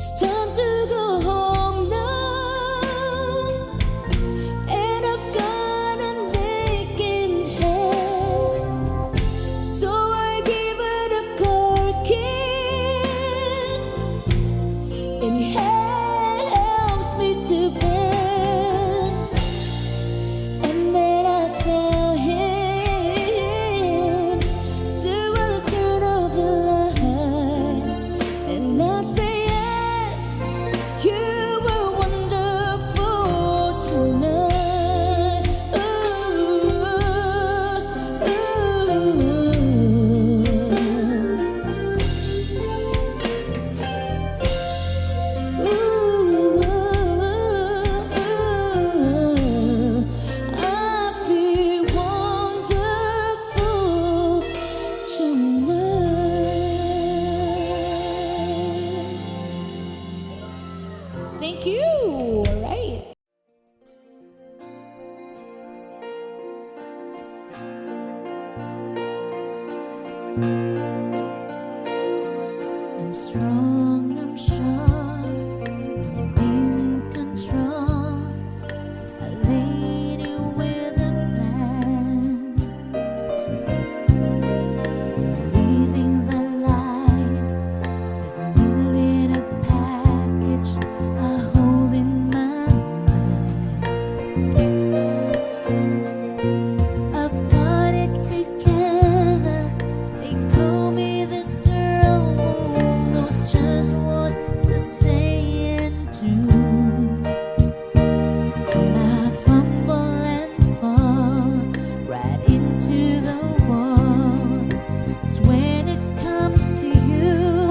It's time to go home now, and I've got an aching head, so I give it a cold kiss, and he helps me to bed, and then I tell him to turn off the light, and I say you were wonderful tonight. I feel wonderful tonight. Thank you. All right. I'm strong, I'm sure, I'm in control, a lady with a plan, living the life is a little package I hold in my mind. I've got it together. They call me the girl who knows just what to say and do. Still I fumble and fall right into the wall. 'Cause when it comes to you,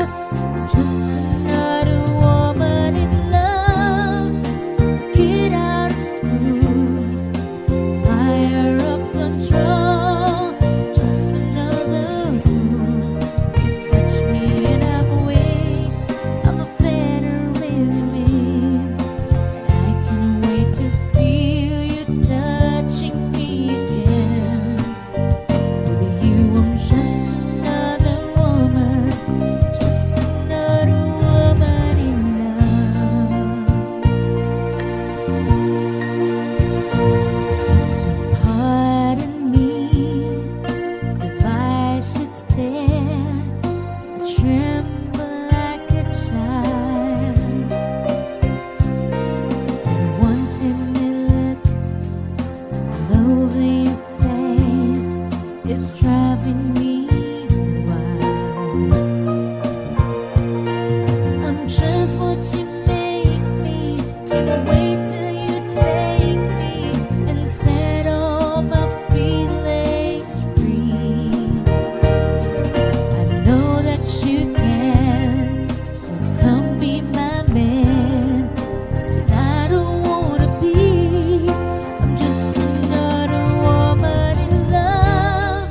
I'm just another woman in love. Get out of school, fire of control, just another fool. You touch me and I'm weak, I'm a feather in the wind, and I can't wait to feel you touching me again. With you I'm just another woman, just another woman in love. So pardon me if I should stare, tremble like a child, and a wanting look all over your face is driving me wild. I'm just what you make me, wait till you take me and set all my feelings free. I know that you can, so come be my man. Tonight I wanna be, I'm just another woman in love.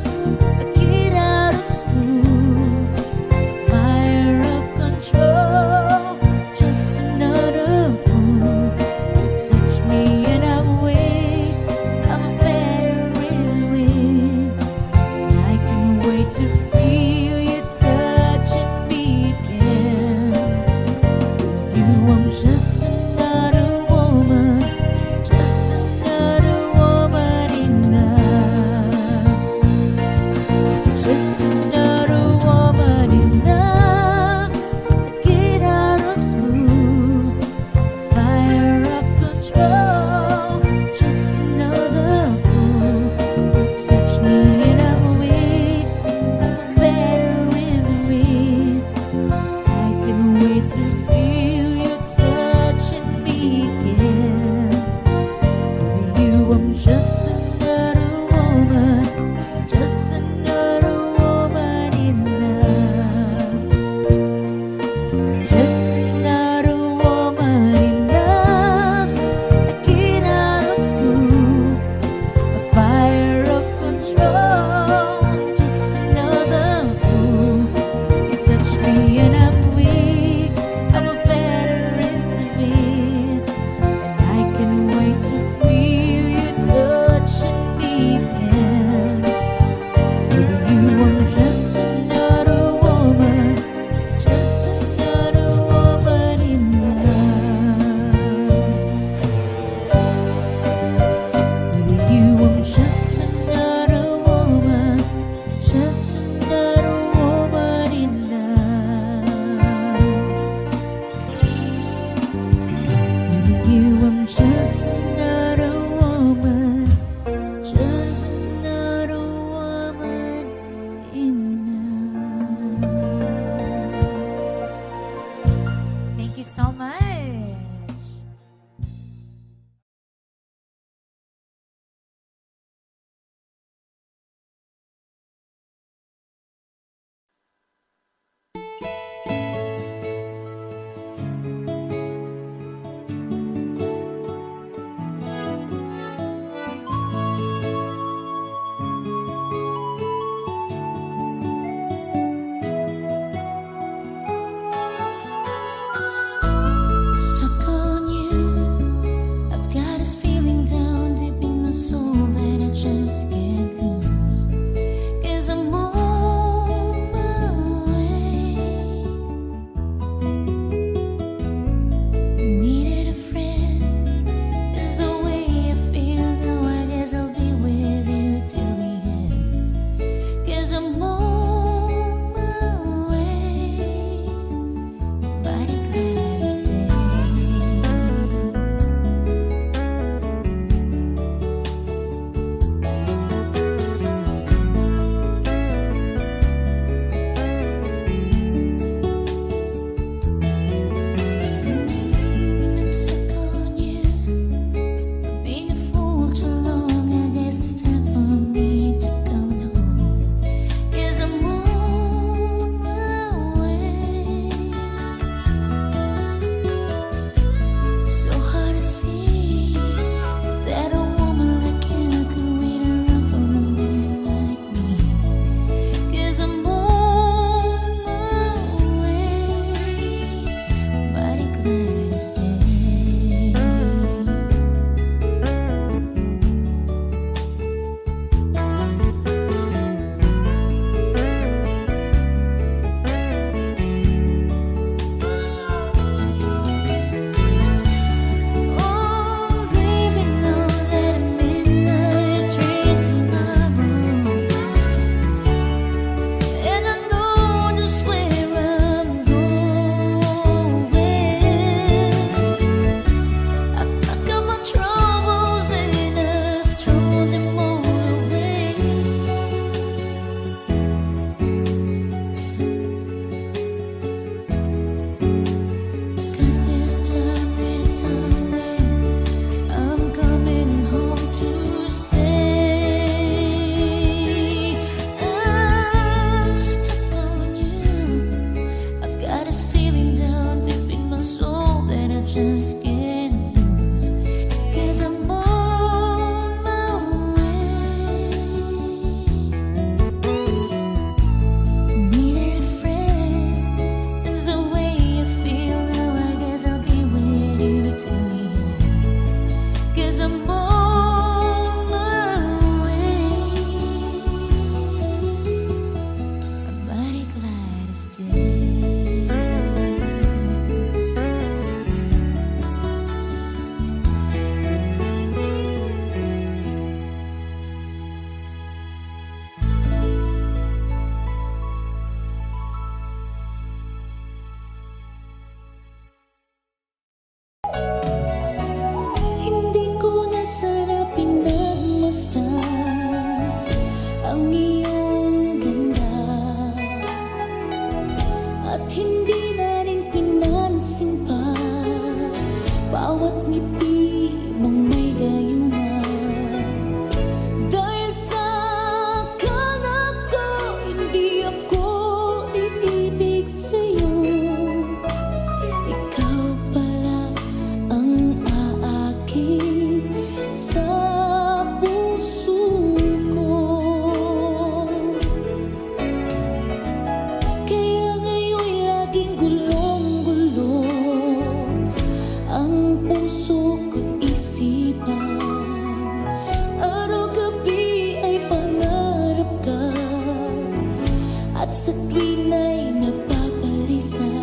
at sa tuwin ay napapalisan.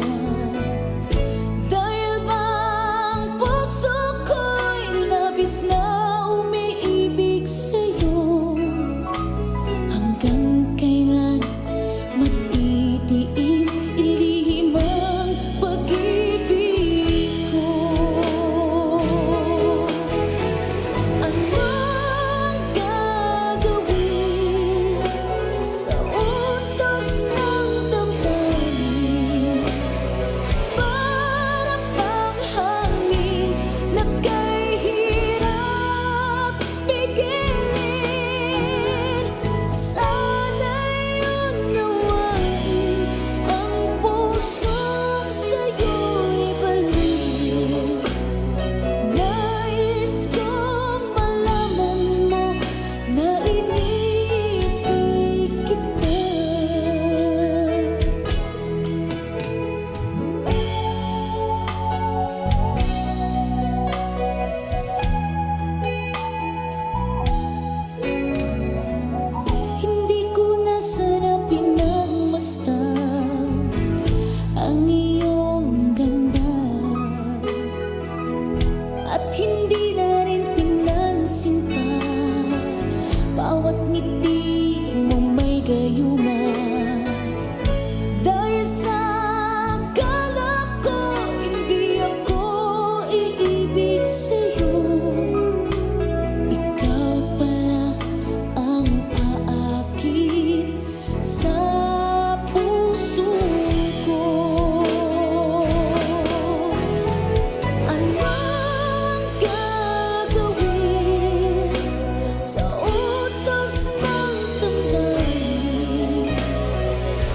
Dahil bang puso ko'y labis na umiibig sa'yo. Hanggang kailan matitiis ilihim ang pag-ibig ko? Anong gagawin sa utos ng damdamin? Para bang hangin na kahirap pigilin. Sana'y unawain ang pusong sa'yo'y balik. Nais kong malaman mo na inibig kita. Hindi ko na sana pinagmasdan ang iyong ganda, at hindi na rin pinansin pa bawat ngiti mo may gayuma. Dahil sa akala ko hindi ako iibig sa'yo, ikaw pala ang aakit sa puso ko. Anong gagawin sa utos ng damdamin?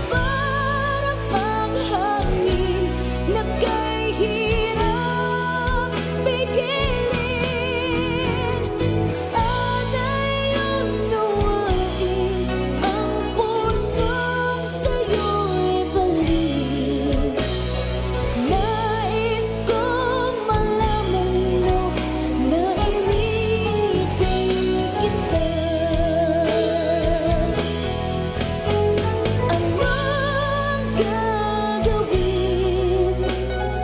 Para bang hangin na kahirap pigilin. Sana'y unawain ang pusong sa'yo'y balik. Nais kong malaman mo na inibig kita. Anong gagawin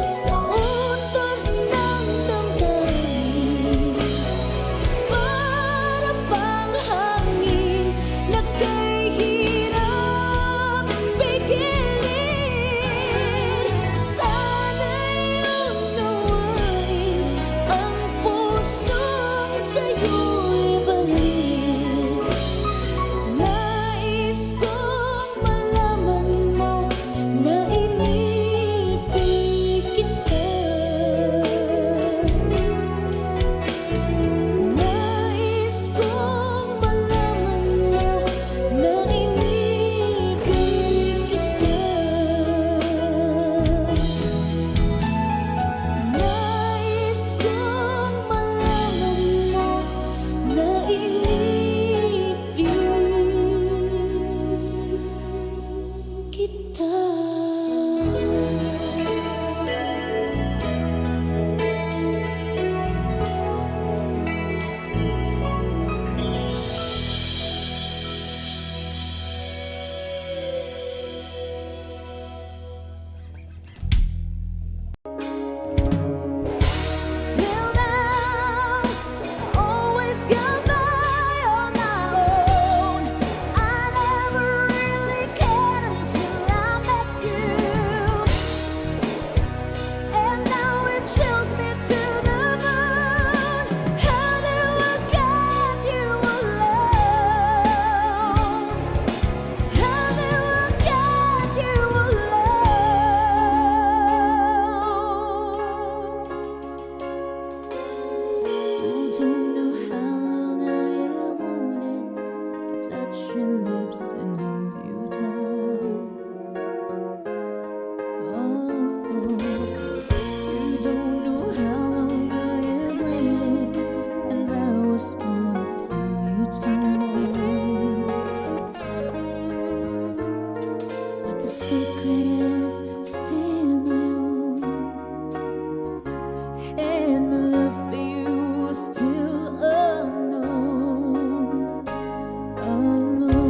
sa utos ng damdamin? Para bang hangin na kahirap pigilin. Sana'y unawain ang pusong sa'yo'y balik. Nais kong malaman mo na inibig kita. Nais kong malaman mo na inibig kita. Nais kong malaman mo na inibig kita. Till now, always got by on my own. I never really cared until I met you, and now it chills me to the bone. How do I get you alone? How do I get you alone? You don't know how long I have wanted to touch your lips and hold you tight. Oh, you don't know how long I have waited, and I was gonna tell you tonight. But the secret is still my own, and my love for you is still unknown. Alone.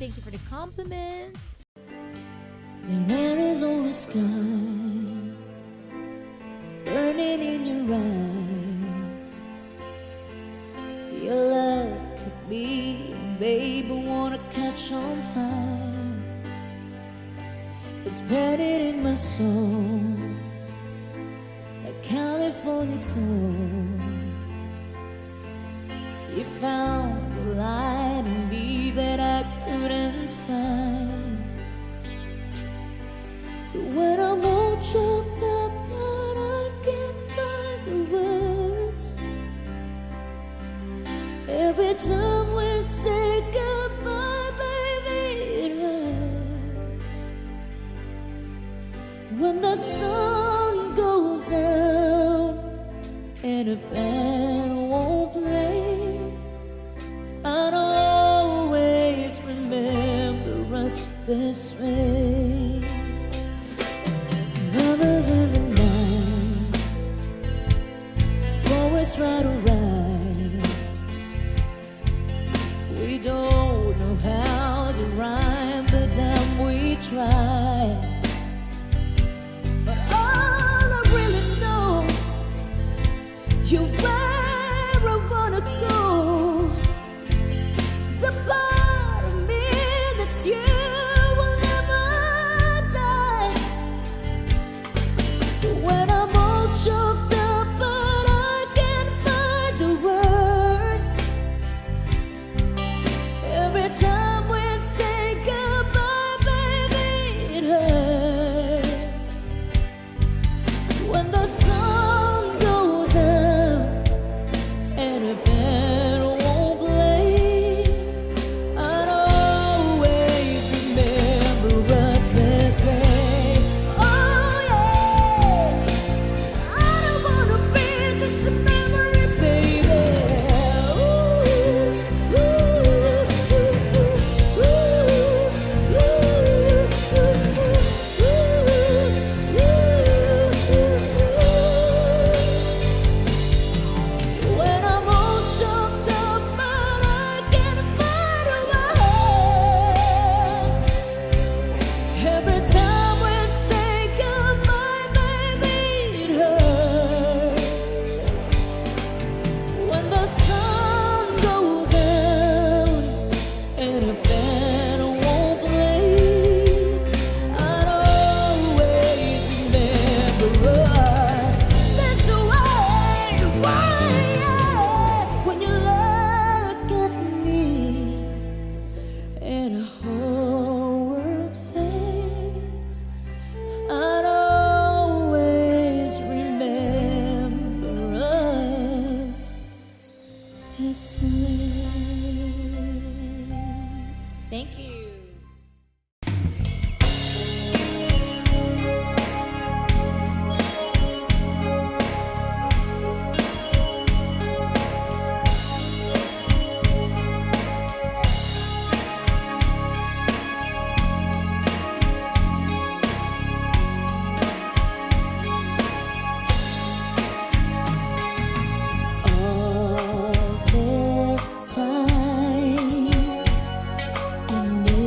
Thank you for the compliment. The rain is on the sky, burning in your eyes. Your look at me, and baby, wanna catch on fire. It's burning in my soul, like California cold. You found the light in me that I couldn't find. So when I'm all choked up but I can't find the words, every time we say goodbye, baby, it hurts. When the sun goes down and a band won't play, I'd always remember us this way. Lovers in the night, always right or right. We don't know how to rhyme, but damn we try. But all I really know, you're where I wanna go. The part of me that's you will never die. So when I'm all choked up but I can't find the words, every time we say goodbye, baby, it hurts. When the sun goes down and a band won't play, I'd always remember us this way. Oh yeah, I don't wanna be just a memory, baby. Ooh, so when I'm all choked up but I can't find words, every time we say goodbye, baby, it hurts. When the sun goes down and a band won't play, I'd always remember us this way. Why? When you look at me and a whole world fades, I'd always remember us this way. Thank you. All this time, I knew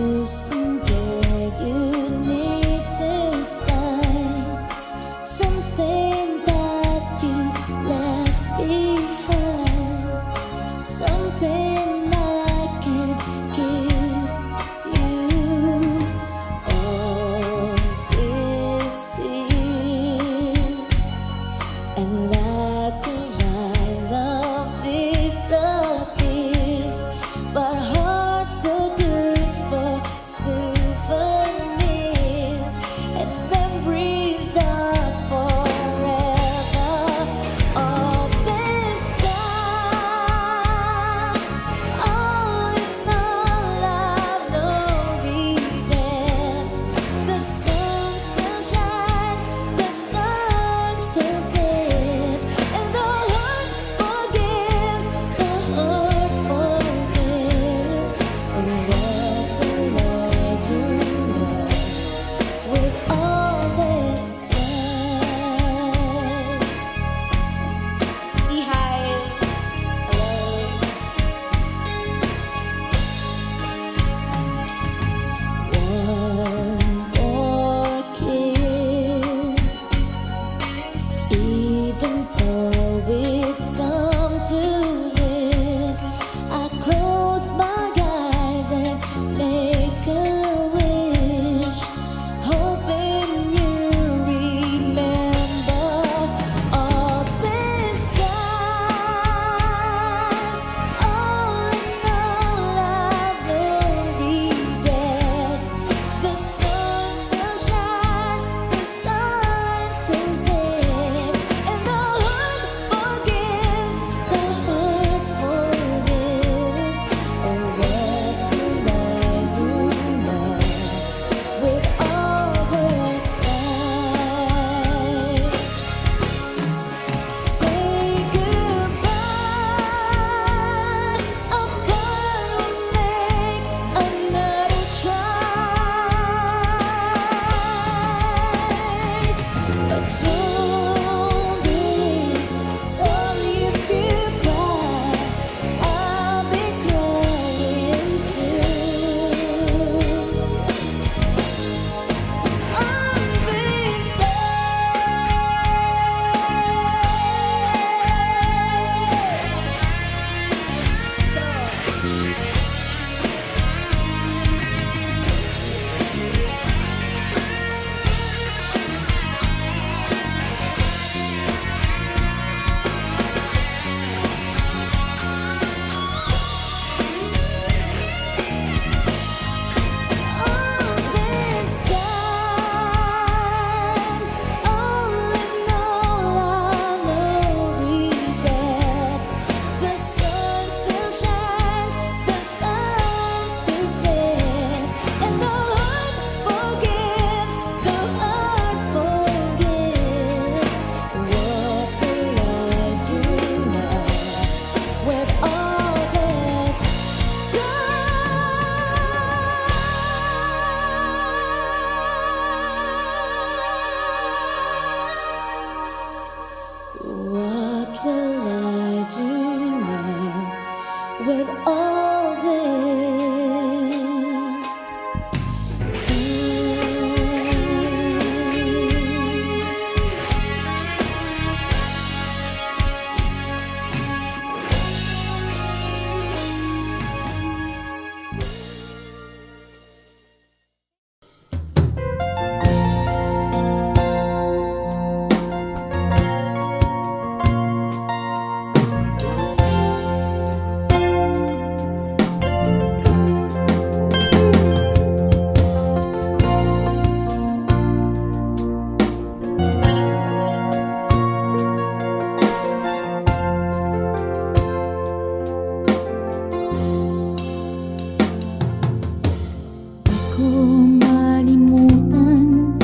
ko malimutan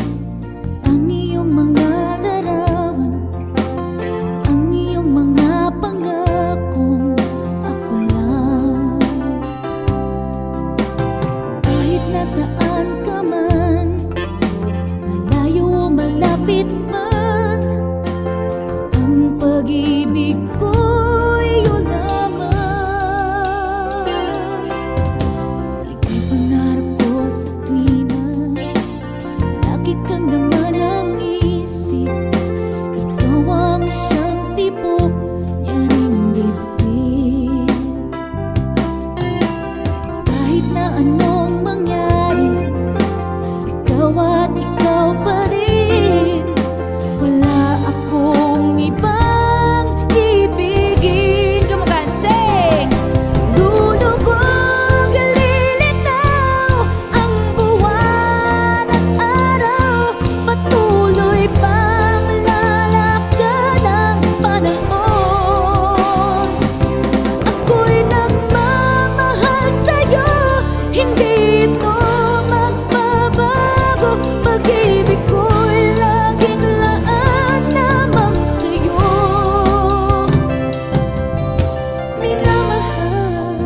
ang iyong mga larawan, ang iyong mga pangakong ako lang. Kahit nasaan ka man, malayo o malapit man, ang pag-ibig ko'y iyong lamang. Ika'y pangarap ko sa tuwina, lagi kang naman ang isip. Ikaw ang siyang tibok niya ring dibdib. Kahit na anong mangyari, ikaw at ikaw pa rin. Wala akong ibang ibigin. Come on, guys, sing! Lulubog, lilitaw ang buwan at araw, patuloy pang lalakad ang panahon. Ako'y nagmamahal sa'yo, hindi ito magbabago. Pag-ibig ko'y laging laan lamang sa'yo. Minamahal,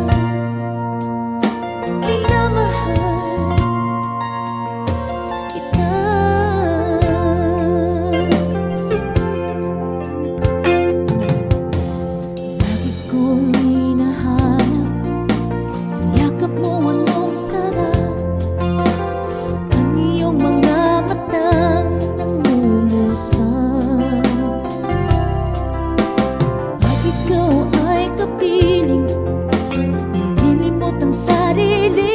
minamahal kita. Lagi kong hinahanap, yakap mo anong sarap, ang iyong mga matang nangungusap. Pag ikaw ay kapiling, nalilimot ang sarili.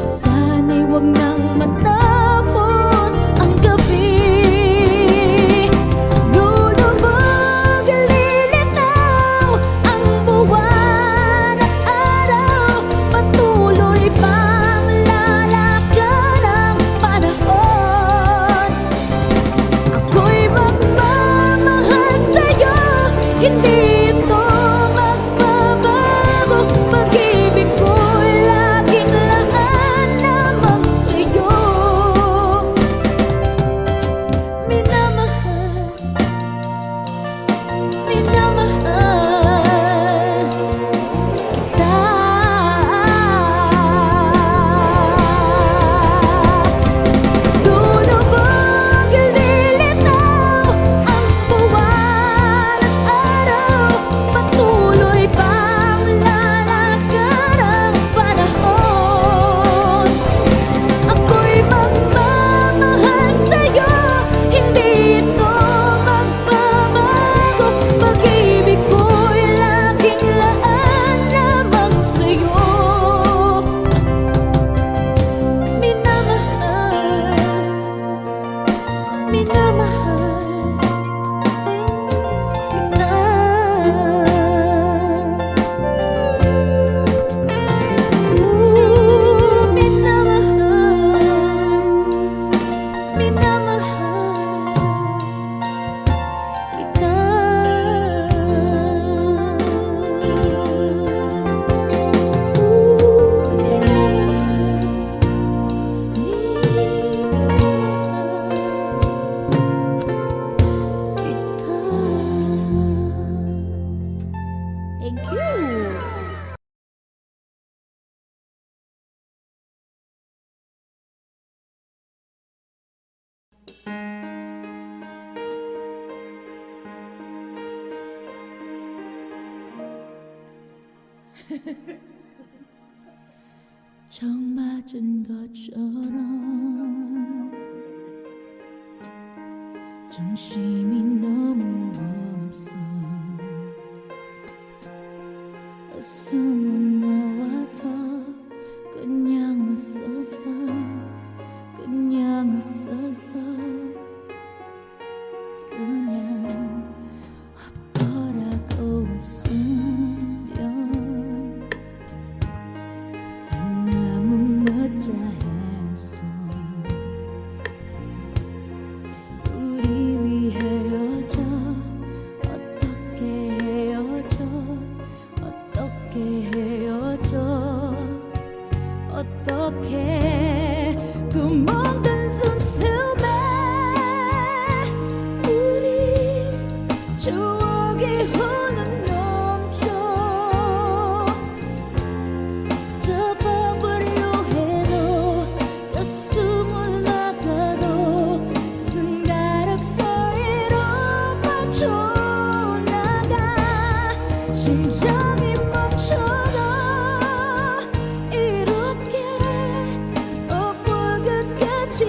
Sana'y huwag nang matapos ang gabi. Lulubog, lilitaw ang buwan at araw, patuloy pang lalakad ang panahon. Ako'y magmamahal sa'yo, hindi ito magbabago. Pag-ibig ko'y laging laan lamang sa'yo. Minamahal, minamahal kita. Lulubog, lilitaw ang buwan at araw, patuloy pang lalakad ang panahon. Ako'y magmamahal sa'yo, hindi ito magbabago. Pag-ibig ko'y laging laan lamang sa'yo. Minamahal, minamahal kita. Minamahal, minamahal kita. Thank you. 처음 맞은 것처럼 정신이 너무 없어. 어서 못 나와서 그냥 웃었어, 그냥 웃었어. 그냥 어떠라고 웃으면 너무 멋자했어. 우리 위 헤어져, 어떻게 헤어져, 어떻게 헤어져. 어떻게 그 먼 숨숨에 우리 추억이 흘러넘쳐 접어버려 해도 가슴을 나가도 손가락 사이로 빠져나가 심장이 멈춰도 이렇게 엎어끝까지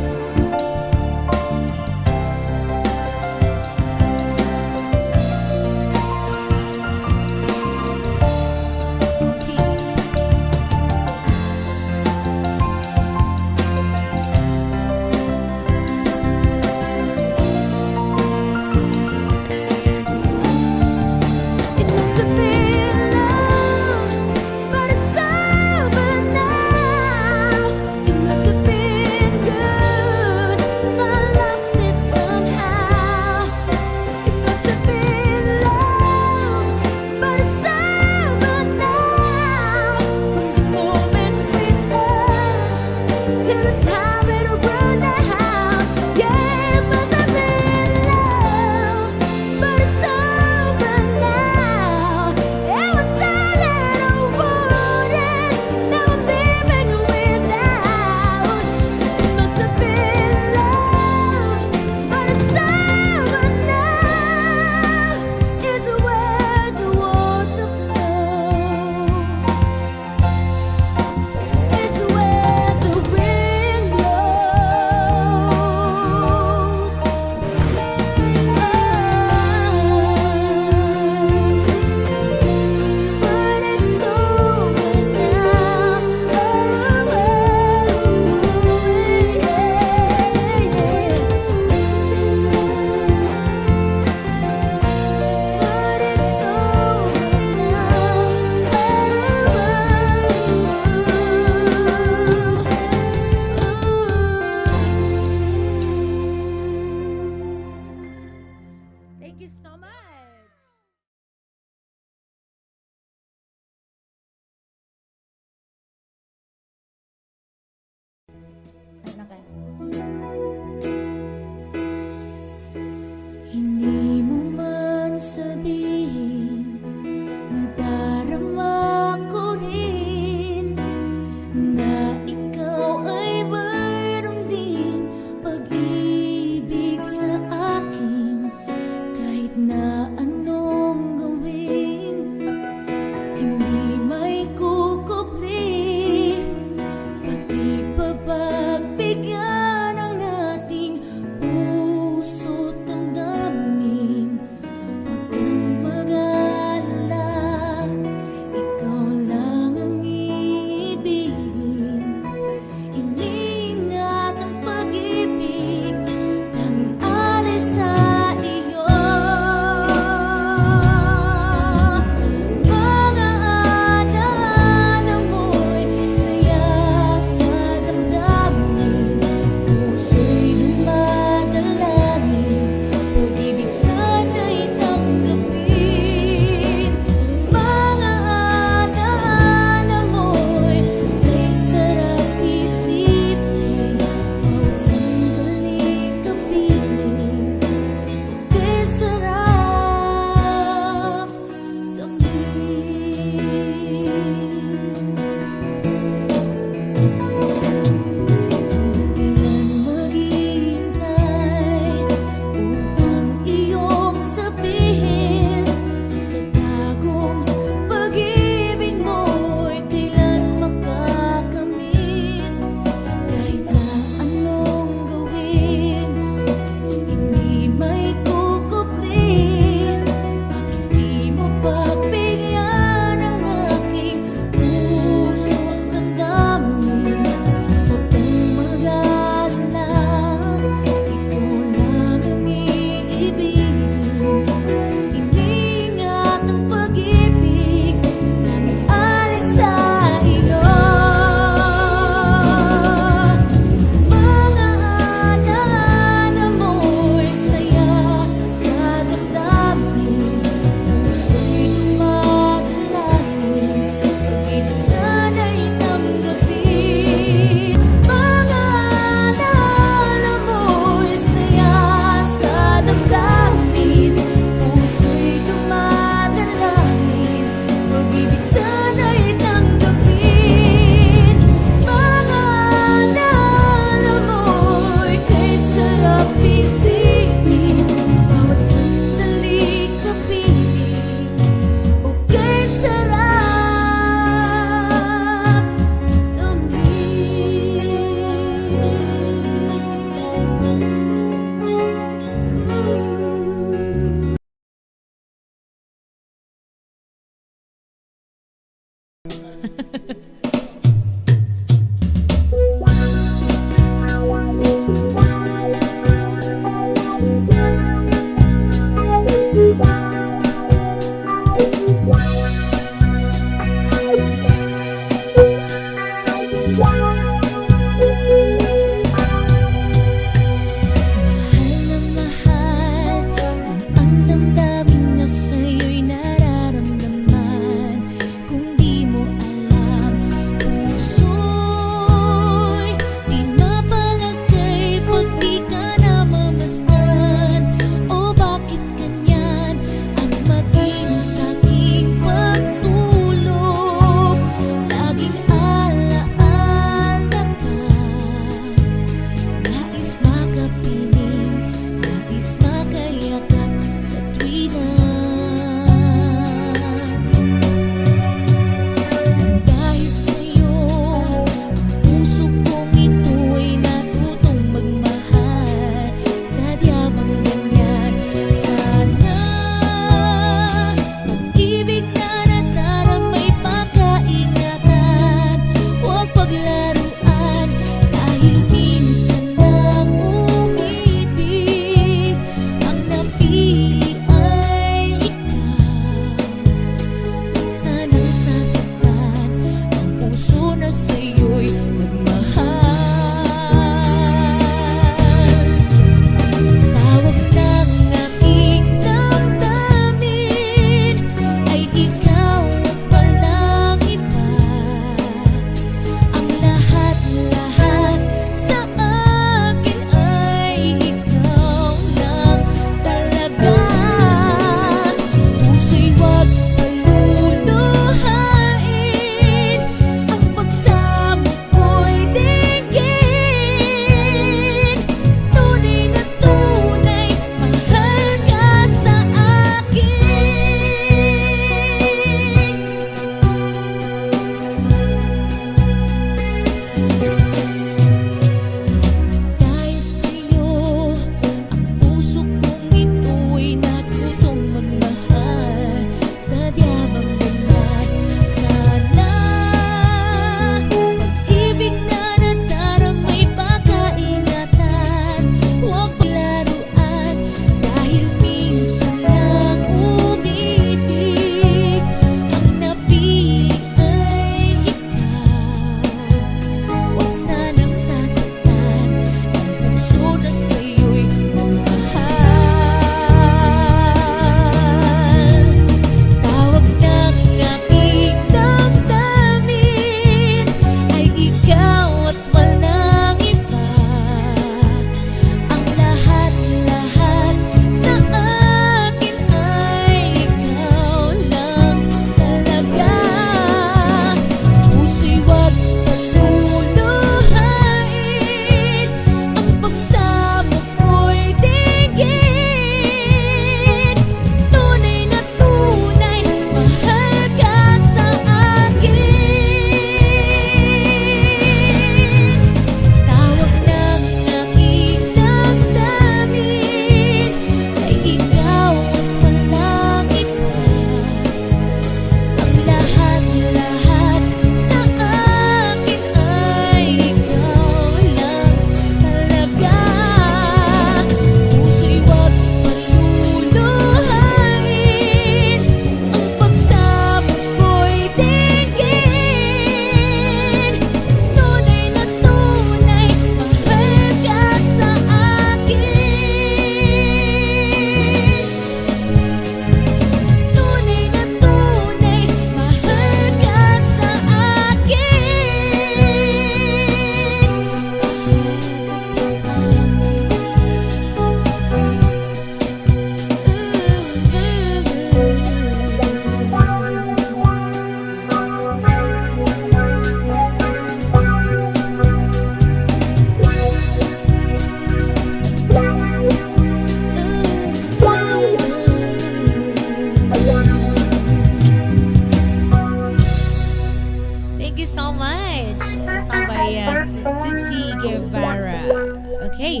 Hey.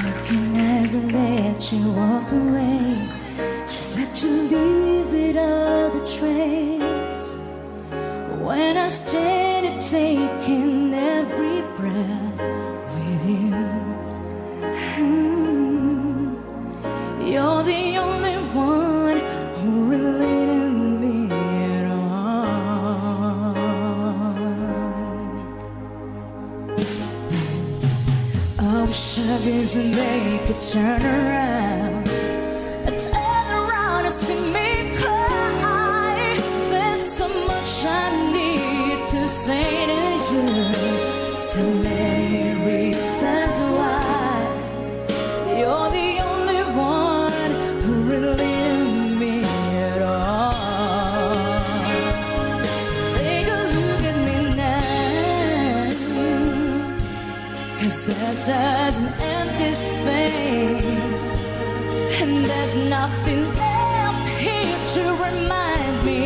Looking as I let you walk away, just let you leave without a trace. When I stand and taking every breath with you, you're the only one who really to me at all. I wish I guess they could turn around and see me cry. There's so much I need to say to you, so many reasons why you're the only one who really knew me at all. So take a look at me now, 'cause there's just an empty space, and there's nothing left here to remind me,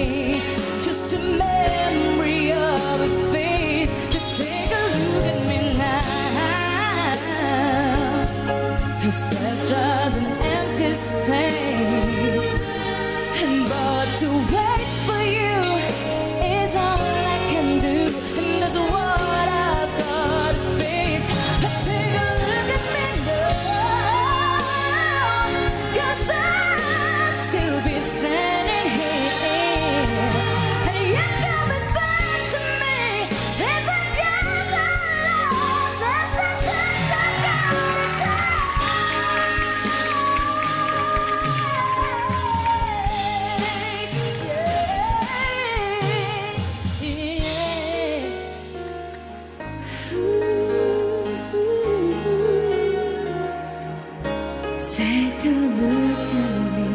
just a memory of a face. To take a look at me now, 'cause there's just an empty space, and but to wait for you is all I can do, and that's what I've got to face. Take a look at me now, 'cause I'll still be standing here, and you're coming back to me. There's a guess I lost, there's a chance I gotta take. Take a look at me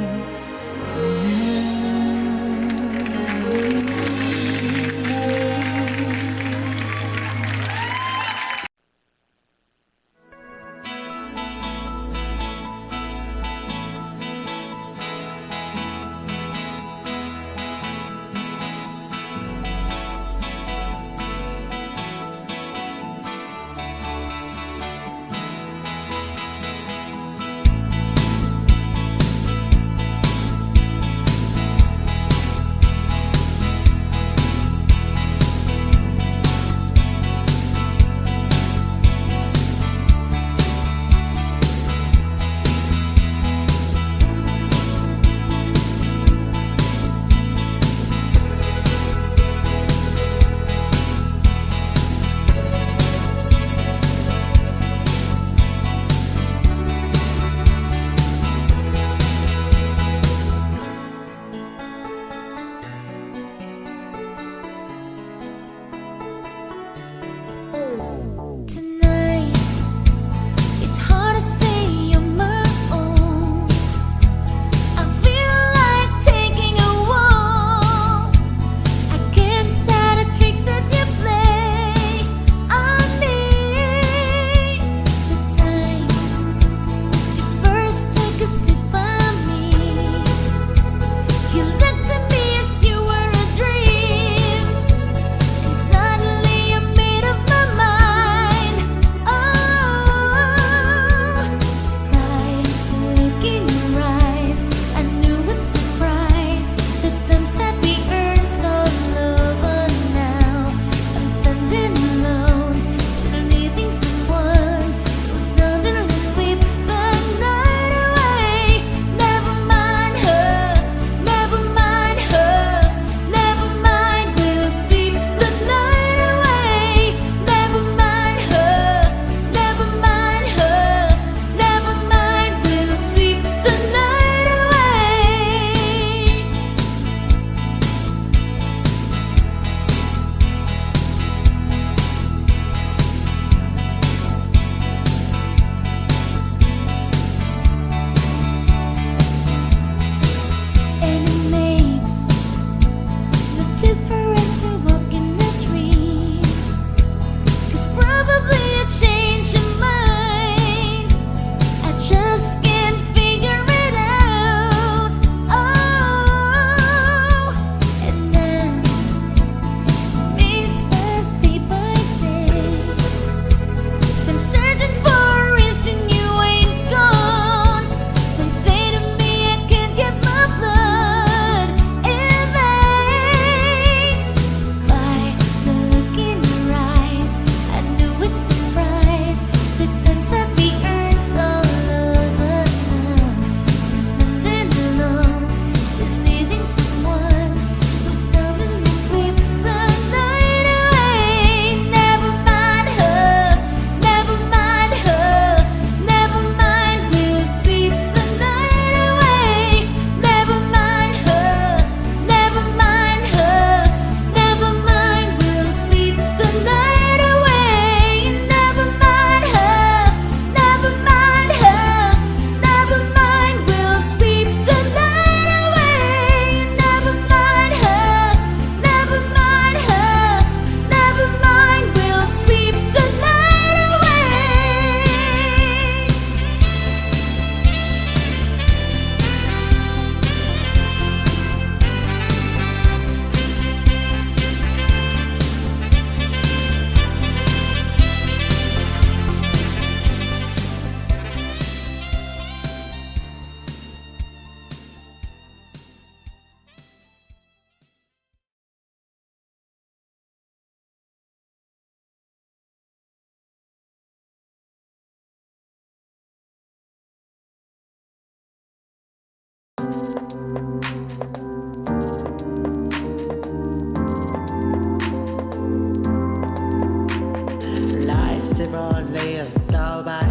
Like several layers down by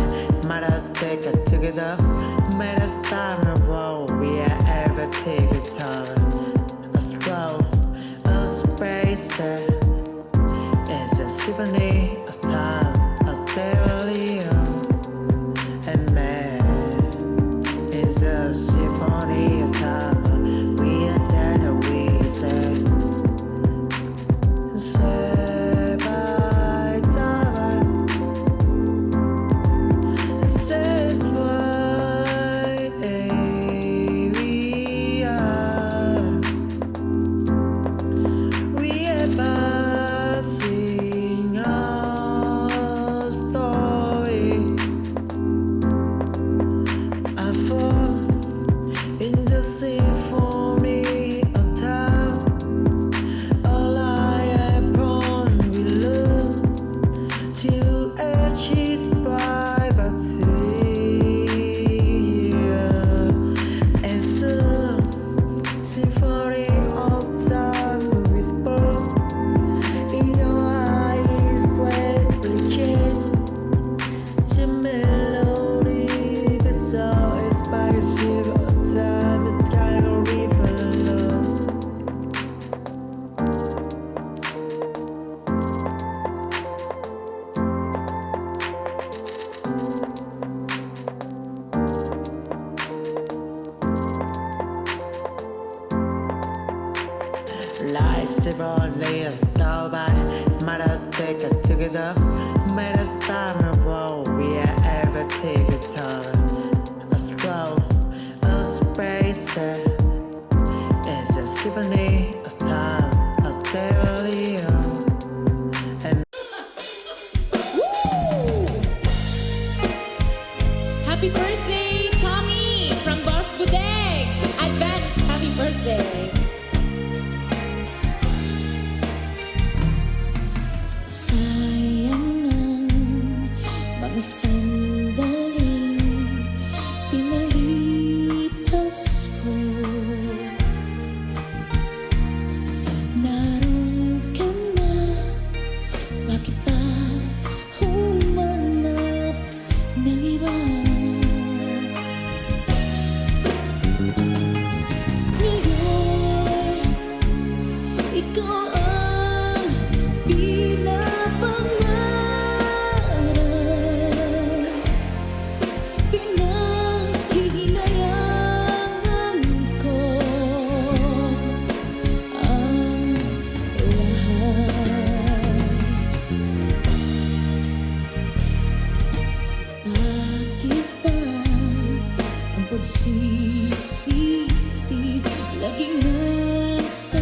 might us take it together. Made us stand a wall, we are ever take it time. A scroll, a space, it's a symphony, a star, a stereo. And man, it's a symphony, a star. We are dead, we say. Say bye, darling. Say bye, we are passing our story. I fall in the symphony of time. All I ever belong to edges by but it's a symphony of time whisper in your eyes replicate the melody beside is by a shiver of time the kind of river love. Like several layers down by might us take it together. Made us stand a wall, we are ever take it time. A scroll, a space, it's a symphony, a star, a stereo. And Happy birthday, Tommy, from Boss Budeg. Advance happy birthday. Sayang ang mga sandaling pinalipas ko. Naroon ka na, bakit pa humanap ng iba? Ngayon, ikaw ang pinapangarap, pinanghihinayangan ko ang lahat. Bakit ba ang pagsisisi laging nasa